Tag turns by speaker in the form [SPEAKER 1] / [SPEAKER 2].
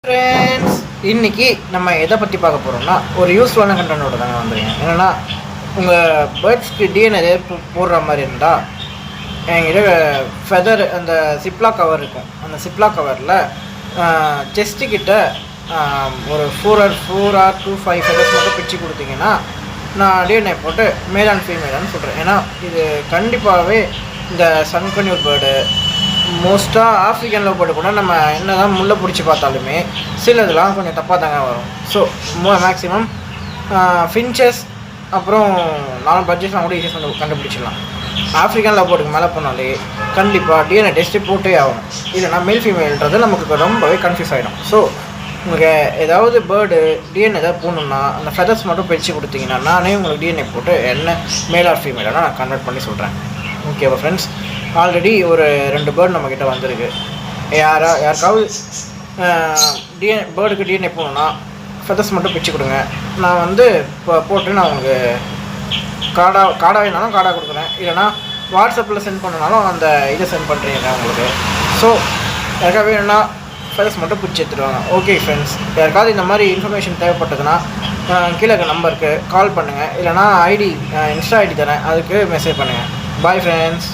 [SPEAKER 1] Friends, இன்றைக்கி நம்ம எதை பற்றி பார்க்க போகிறோம்னா ஒரு யூஸ்ஃபுல்லான கண்டென்ட்டோட தாங்க வந்துருக்கேன். என்னென்னா உங்கள் பேர்ட்ஸ்க்கு டிஎன்ஏ போடுற மாதிரி இருந்தால் என்கிட்ட ஃபெதர் அந்த சிப்லா கவர் இருக்கும். அந்த சிப்லா கவரில் செஸ்ட்டுக்கிட்ட ஒரு 4 or 5 ஃபெதர்ஸ் மட்டும் பிச்சு கொடுத்தீங்கன்னா நான் டிஎன்ஏ போட்டு மேல் அண்ட் ஃபீமேலான்னு சொல்கிறேன். ஏன்னா இது கண்டிப்பாகவே இந்த சன்கன்யூர் பேர்டு மோஸ்ட்டாக ஆஃப்ரிக்கன் லவ் பேர்டு கூட நம்ம என்ன தான் முள்ளை பிடிச்சி பார்த்தாலுமே சில இதெல்லாம் கொஞ்சம் தப்பாக தாங்க வரும். ஸோ மேக்ஸிமம் ஃபின்ச்சஸ் அப்புறம் நார்மல் பட்ஜெட்லாம் கூட ஈஸியாக கண்டுபிடிச்சிடலாம். ஆஃப்ரிக்கன் லவ் பேர்டுக்கு மேலே போனாலே கண்டிப்பாக டிஎன்ஏ டெஸ்ட்டு போட்டே ஆகும். இல்லைனா மேல் ஃபீமேல்ன்றது நமக்கு ரொம்பவே கன்ஃபியூஸ் ஆகிடும். ஸோ உங்களுக்கு ஏதாவது பேர்டு டிஎன்ஏ ஏதாவது போகணுன்னா அந்த ஃபெதர்ஸ் மட்டும் பிரித்து கொடுத்தீங்கன்னா நானே உங்களுக்கு டிஎன்ஏ போட்டு என்ன மேல் ஆர் ஃபீமேலாக நான் கன்வெர்ட் பண்ணி சொல்கிறேன். ஓகேவா ஃப்ரெண்ட்ஸ்? ஆல்ரெடி ஒரு 2 பேர்டு நம்மக்கிட்ட வந்திருக்கு. யாருக்காவது பேர்டுக்கு டிஎன்ஏ போகணுன்னா ஃபெதர்ஸ் மட்டும் பிரித்து கொடுங்க. நான் இப்போ போட்டு நான் உங்களுக்கு கார்டாக வேணாலும் கார்டாக கொடுக்குறேன். இல்லைனா வாட்ஸ்அப்பில் சென்ட் பண்ணனாலும் அந்த இதை சென்ட் பண்ணுறீங்க உங்களுக்கு. ஸோ யாருக்காக வேணும்னா ஃபெதர்ஸ் மட்டும் பிடிச்சி எடுத்துடுவாங்க. ஓகே ஃப்ரெண்ட்ஸ், யாருக்காவது இந்த மாதிரி இன்ஃபர்மேஷன் தேவைப்பட்டதுன்னா கீழே இருக்க நம்பருக்கு கால் பண்ணுங்கள். இல்லைனா இன்ஸ்டா ஐடி தரேன், அதுக்கு மெசேஜ் பண்ணுங்கள். Bye friends.